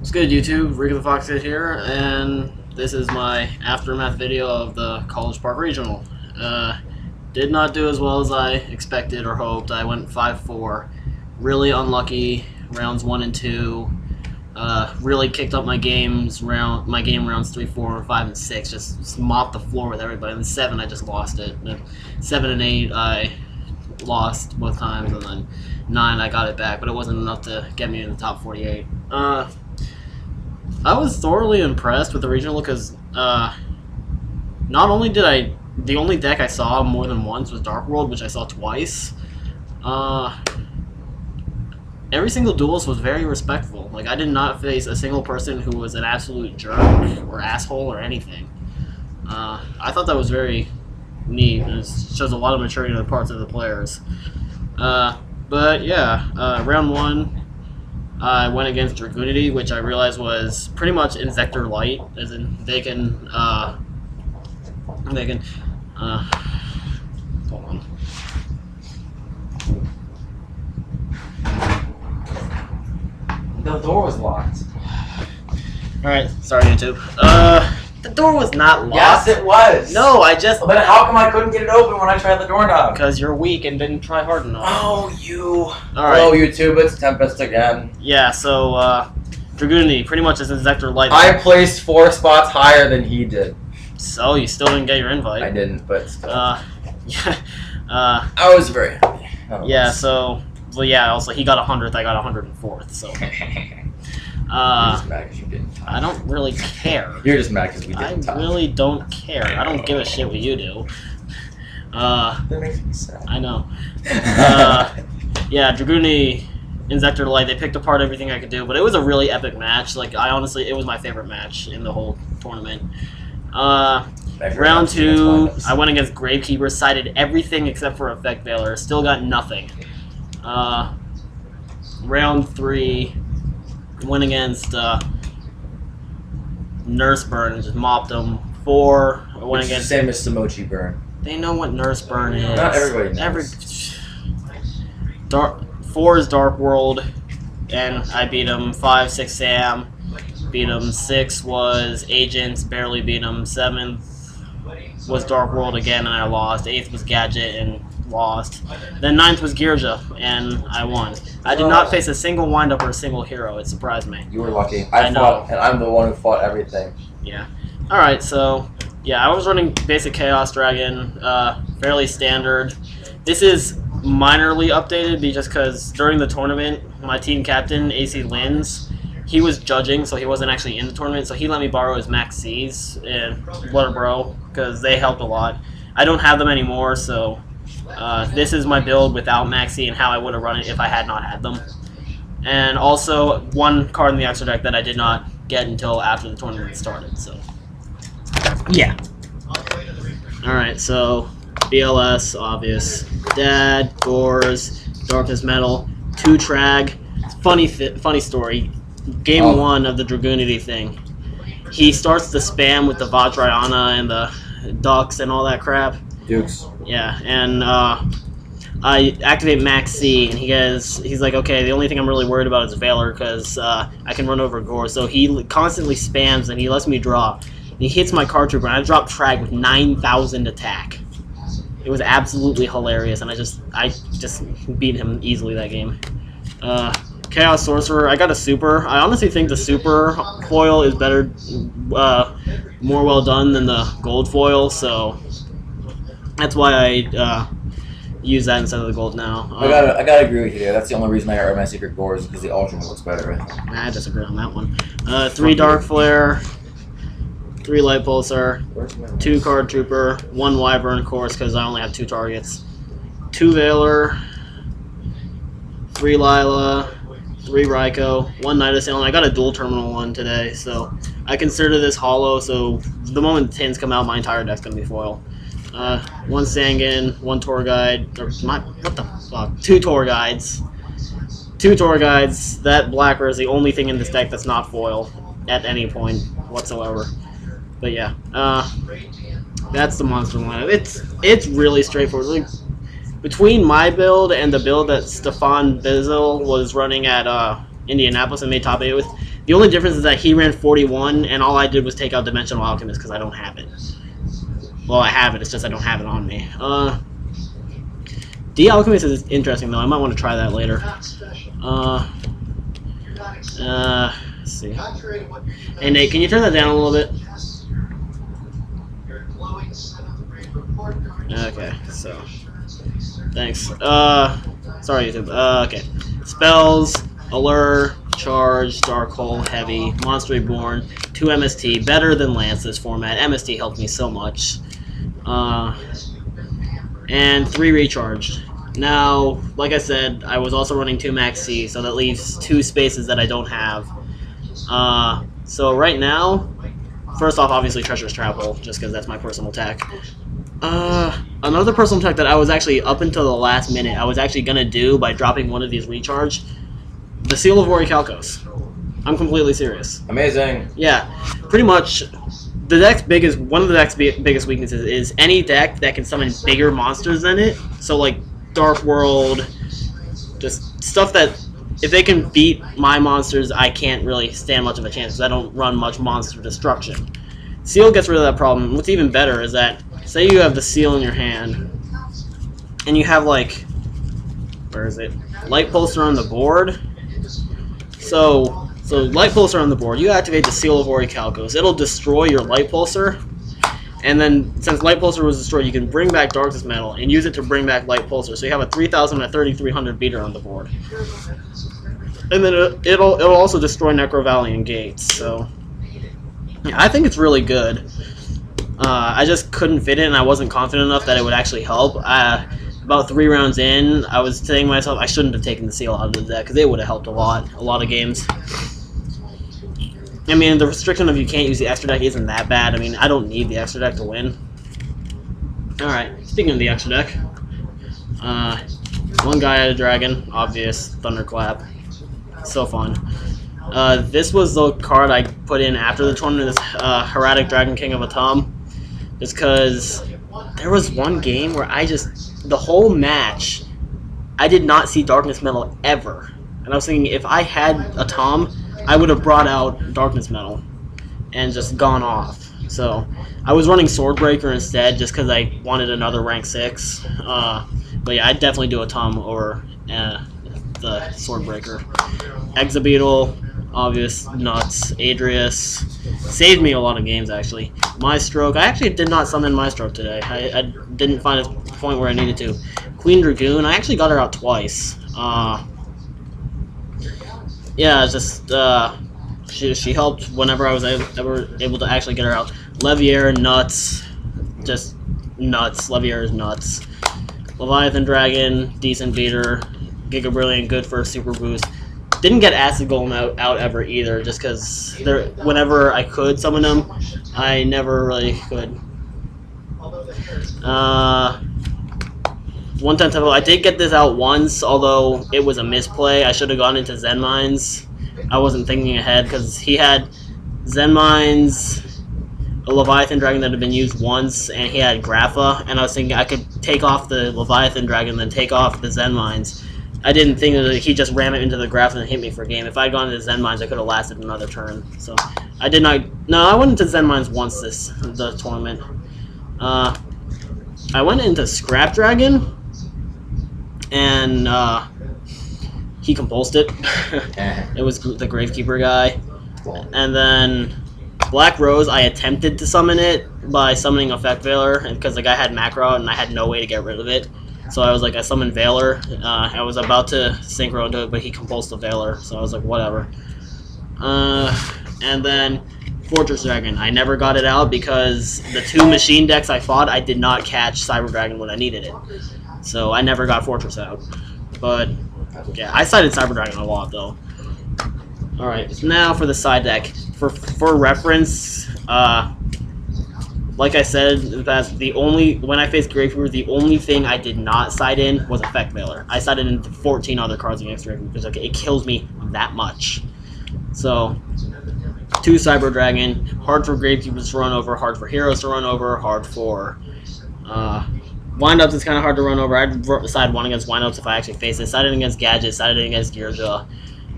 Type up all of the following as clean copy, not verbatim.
What's good, YouTube? Rick the Foxhead here, and this is my aftermath video of the College Park Regional. Did not do as well as I expected or hoped. I went 5-4. Really unlucky rounds 1 and 2. Really kicked up my game rounds 3, 4, 5, and 6. Just mopped the floor with everybody. And then 7, I just lost it. 7 and 8, I lost both times, and then 9, I got it back, but it wasn't enough to get me in the top 48. I was thoroughly impressed with the regional because not only did the only deck I saw more than once was Dark World, which I saw twice. Every single duelist was very respectful. Like, I did not face a single person who was an absolute jerk or asshole or anything. I thought that was very neat, and it shows a lot of maturity on the parts of the players. But yeah, round 1. I went against Dragoonity, which I realized was pretty much Inzektor Light, as in they can, hold on. The door was locked. Alright, sorry YouTube. The door was not locked. Yes, it was. No, I just... Well, then how come I couldn't get it open when I tried the doorknob? Because you're weak and didn't try hard enough. Oh, you. Alright. Hello, YouTube. It's Tempest again. Yeah, so, Dragoonity pretty much is Inzektor Light. I placed 4 spots higher than he did. So, you still didn't get your invite. I didn't, but still. Yeah. I was very happy. Yeah, so... Well, yeah, also, he got 100th, I got 104th, so... You're just mad because you didn't time. I don't really care. You're just mad because we didn't I really don't care. I don't give a shit what you do. That makes me sad. I know. Yeah, Dragoonity, Inzektor Light, they picked apart everything I could do, but it was a really epic match. Like, honestly, it was my favorite match in the whole tournament. Round 2, I went against Gravekeeper, sided everything except for Effect Veiler, still got nothing. Round 3, went against Nurse Burn and just mopped them. 4, I went against... Same as Samochi Burn. They know what Nurse Burn is. Not everybody knows. 4 is Dark World, and I beat him. 5, 6 Sam, beat him. 6 was Agents, barely beat him. 7th was Dark World again, and I lost. 8th was Gadget, and lost. Then 9th was Girja, and I won. I did not face a single windup or a single hero. It surprised me. You were lucky. I fought, know. and I'm the one who fought everything. Yeah. Alright, so, yeah, I was running basic Chaos Dragon, fairly standard. This is minorly updated just because during the tournament, my team captain, AC Lins, he was judging, so he wasn't actually in the tournament, so he let me borrow his Max C's, and what a bro, because they helped a lot. I don't have them anymore, so this is my build without Max C and how I would have run it if I had not had them. And also, 1 card in the extra deck that I did not get until after the tournament started, so... Yeah. Alright, so... BLS, obvious. Dad, Gores, Darkness Metal, 2 Trag. Funny story. Game 1 of the Dragoonity thing. He starts to spam with the Vajrayana and the Ducks and all that crap. Dukes. Yeah, and I activate Max C, and he's like, okay, the only thing I'm really worried about is Veiler, because I can run over Gore. So he constantly spams, and he lets me draw. And he hits my card trooper, and I drop Trag with 9,000 attack. It was absolutely hilarious, and I just beat him easily that game. Chaos Sorcerer, I got a super. I honestly think the super foil is better, more well done than the gold foil, so that's why I use that instead of the gold now. I gotta agree with you there. That's the only reason I got my secret Gores, because the ultimate looks better. I disagree on that one. 3 Dark Flare, 3 Light Pulsar, 2 Card Trooper, 1 Wyvern, of course, because I only have 2 targets. 2 Veiler, 3 Lila, 3 Raikou, 1 Night Assailant. I got a dual terminal one today, so I consider this hollow, so the moment the tins come out, my entire deck's going to be foil. 1 Sangan, 1 Tour Guide, what the fuck, 2 Tour Guides. 2 Tour Guides. That Blacker is the only thing in this deck that's not foil at any point whatsoever. But yeah, that's the monster lineup. It's really straightforward. Like, between my build and the build that Stefan Bizel was running at Indianapolis and made top 8 with, The only difference is that he ran 41, and all I did was take out Dimensional Alchemist because I don't have it. Well, I have it. It's just I don't have it on me. D-Alchemist is interesting, though. I might want to try that later. Let's see. Hey, Nate, can you turn that down a little bit? Okay, so. Thanks. Sorry, YouTube. Okay. Spells, Allure, Charge, Dark Hole, Heavy, Monster Reborn, 2 MST. Better than Lance this format. MST helped me so much. And 3 Recharge. Now, like I said, I was also running 2 Max C, so that leaves 2 spaces that I don't have. So right now, first off, obviously Treacherous Trapple, just because that's my personal tech. Another personal tech that I was actually, up until the last minute, I was actually going to do by dropping one of these Recharge, the Seal of Orichalcos. I'm completely serious. Amazing. Yeah, pretty much. The deck's one of the deck's biggest weaknesses is any deck that can summon bigger monsters than it. So like Dark World, just stuff that if they can beat my monsters, I can't really stand much of a chance because I don't run much monster destruction. Seal gets rid of that problem. What's even better is that say you have the Seal in your hand, and you have like, where is it? Light Pulsar on the board. So Light Pulsar on the board, you activate the Seal of Orichalcos. It'll destroy your Light Pulsar, and then since Light Pulsar was destroyed, you can bring back Darkness Metal and use it to bring back Light Pulsar. So you have a 3,000 and a 3,300 beater on the board, and then it'll also destroy Necro Valley and Gates. So yeah, I think it's really good. I just couldn't fit it, and I wasn't confident enough that it would actually help. About 3 rounds in, I was saying to myself I shouldn't have taken the Seal out of the deck because it would have helped a lot of games. I mean, the restriction of you can't use the extra deck isn't that bad. I mean, I don't need the extra deck to win. Alright, speaking of the extra deck, one guy had a dragon, obvious, Thunderclap. So fun. This was the card I put in after the tournament, this Hieratic Dragon King of Atom. Just because there was one game where the whole match, I did not see Darkness Metal ever. And I was thinking, if I had Atom, I would have brought out Darkness Metal and just gone off. So I was running Swordbreaker instead just because I wanted another rank 6. But yeah, I'd definitely do Atom over the Swordbreaker. Exabeetle, obvious, nuts. Adrius, saved me a lot of games actually. Maestroke, I actually did not summon Maestroke today. I didn't find a point where I needed to. Queen Dragoon, I actually got her out twice. Yeah, just she helped whenever I was ever able to actually get her out. Leviair, nuts, just nuts. Leviair is nuts. Leviathan Dragon, decent beater. Giga Brilliant, good for a super boost. Didn't get Acid Golem out ever either, just because whenever I could summon them, I never really could. 110 Tempo. I did get this out once, although it was a misplay. I should have gone into Zen Mines. I wasn't thinking ahead because he had Zen Mines, a Leviathan Dragon that had been used once, and he had Grapha, and I was thinking I could take off the Leviathan Dragon, then take off the Zen Mines. I didn't think that he just ran it into the Grapha and hit me for a game. If I had gone into Zen Mines, I could have lasted another turn. So I did not. No, I went into Zen Mines once the tournament. I went into Scrap Dragon, and he compulsed it. It was the Gravekeeper guy. And then Black Rose, I attempted to summon it by summoning Effect Veiler, because the guy had Macro and I had no way to get rid of it. So I was like, I summoned Veiler. I was about to synchro into it, but he compulsed the Veiler, so I was like, whatever. And then Fortress Dragon. I never got it out because the 2 machine decks I fought, I did not catch Cyber Dragon when I needed it. So I never got Fortress out. But yeah, I sided Cyber Dragon a lot though. Alright, now for the side deck. For reference, like I said in the past, when I faced Gravekeeper, the only thing I did not side in was Effect Veiler. I sided in 14 other cards against Gravekeeper because it kills me that much. So 2 Cyber Dragon, hard for Gravekeepers to run over, hard for Heroes to run over, hard for Windups is kind of hard to run over. I'd side 1 against Windups if I actually face it. Sided against Gadget, sided against Gearja.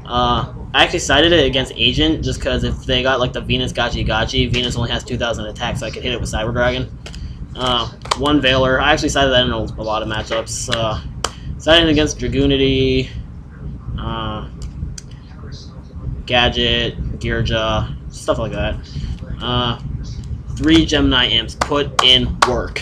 I actually sided it against Agent just because if they got like the Venus Gachi, Venus only has 2,000 attacks, so I could hit it with Cyber Dragon. One Veiler. I actually sided that in a lot of matchups. Siding against Dragoonity, Gadget, Gearja, stuff like that. 3 Gemini Imps. Put in work.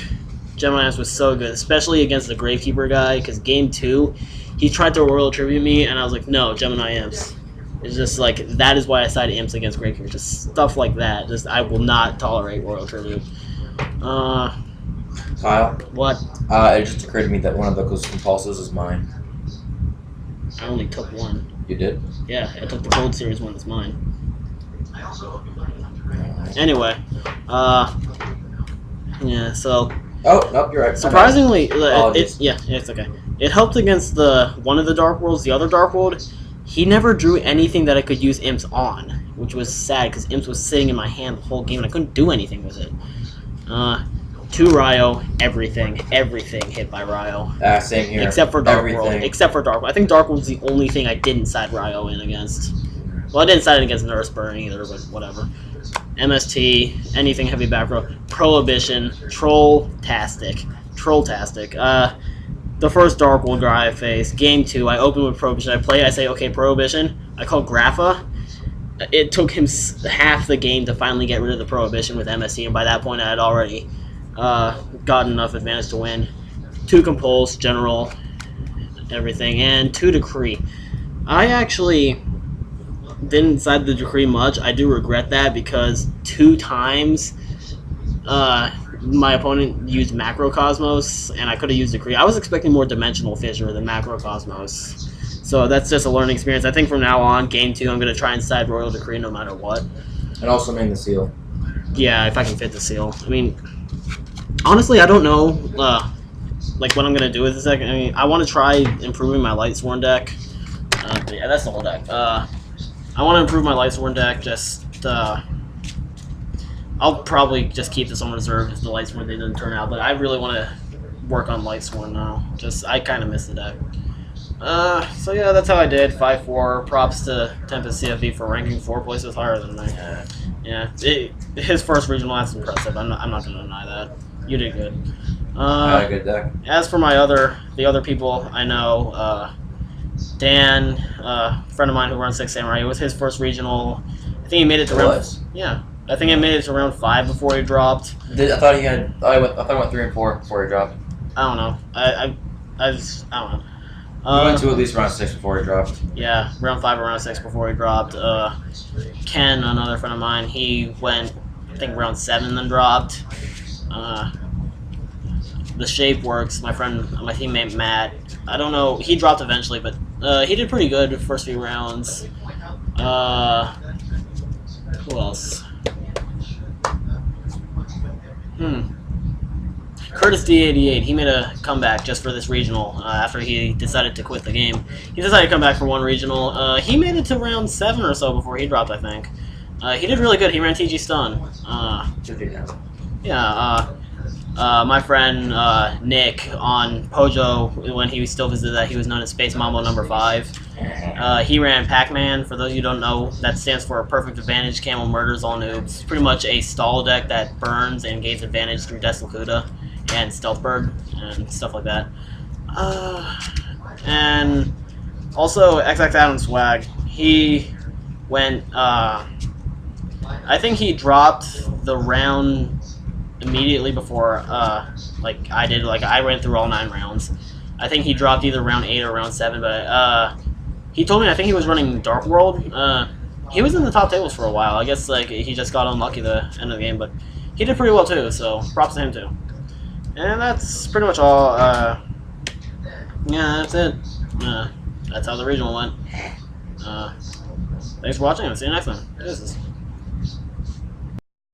Gemini Imps was so good, especially against the Gravekeeper guy, because game 2, he tried to Royal Tribute me, and I was like, no, Gemini Imps. It's just like, that is why I sided Imps against Gravekeeper. Just stuff like that. Just, I will not tolerate Royal Tribute. Kyle? What? It just occurred to me that one of those compulses is mine. I only took one. You did? Yeah, I took the Gold Series one that's mine. Anyway, yeah, so... Oh, nope, you're right. Surprisingly, Apologies. it's okay. It helped against one of the Dark Worlds. The other Dark World, he never drew anything that I could use Imps on, which was sad because Imps was sitting in my hand the whole game and I couldn't do anything with it. 2 Ryo, everything hit by Ryo. Same here. Except for Dark World. Except for Dark World. I think Dark World's the only thing I didn't side Ryo in against. Well, I didn't side it against Nurse Burn either, but whatever. MST, anything heavy back row. Prohibition, Troll-tastic. The first Dark World guy I faced, game 2, I open with Prohibition. I play, I say, okay, Prohibition. I call Grapha. It took him half the game to finally get rid of the Prohibition with MST, and by that point I had already gotten enough advantage to win. 2 Compulse, General, everything, and 2 Decree. I actually didn't side the Decree much. I do regret that because 2 times my opponent used Macrocosmos, and I could have used Decree. I was expecting more Dimensional Fissure than Macrocosmos. So that's just a learning experience. I think from now on, game 2, I'm going to try and side Royal Decree no matter what. And also main the seal. Yeah, if I can fit the seal. I mean, honestly, I don't know like what I'm going to do with this deck. I mean, I want to try improving my Lightsworn deck. But yeah, that's the whole deck. I want to improve my Lightsworn deck. Just I'll probably just keep this on reserve if the Lightsworn thing doesn't turn out. But I really want to work on Lightsworn now. I kind of miss the deck. So yeah, that's how I did. 5-4. Props to Tempest CFB for ranking 4 places higher than me. Yeah, his first regional, that's impressive. I'm not gonna deny that. You did good. Had a good deck. As for the other people I know, Dan, a friend of mine who runs Six Samurai, it was his first regional. I think he made it to round. Yeah, I think he made it to round 5 before he dropped. I thought he went 3 and 4 before he dropped. I don't know. I don't know. He went to at least round 6 before he dropped. Yeah, round 5 or round 6 before he dropped. Ken, another friend of mine, he went, I think, round 7 then dropped. The Shape Works, my teammate Matt, I don't know, he dropped eventually, but he did pretty good the first few rounds. Who else? Curtis D88, he made a comeback just for this regional after he decided to quit the game. He decided to come back for one regional. He made it to round 7 or so before he dropped, I think. He did really good. He ran TG Stun. Yeah, my friend Nick on Pojo, when he still visited that, he was known as Space Mambo number 5. He ran Pac-Man. For those of you who don't know, that stands for Perfect Advantage, Camel Murders All Noobs. It's pretty much a stall deck that burns and gains advantage through Deslocuta and Stealth Bird and stuff like that. And also XX Adam Swag. He went, I think he dropped the round immediately before, like I did. Like I ran through all 9 rounds. I think he dropped either round 8 or round 7, but he told me I think he was running Dark World. He was in the top tables for a while. I guess like he just got unlucky the end of the game, but he did pretty well too. So props to him too. And that's pretty much all. Yeah, that's it. That's how the regional went. Thanks for watching. I'll see you next time. Deuces.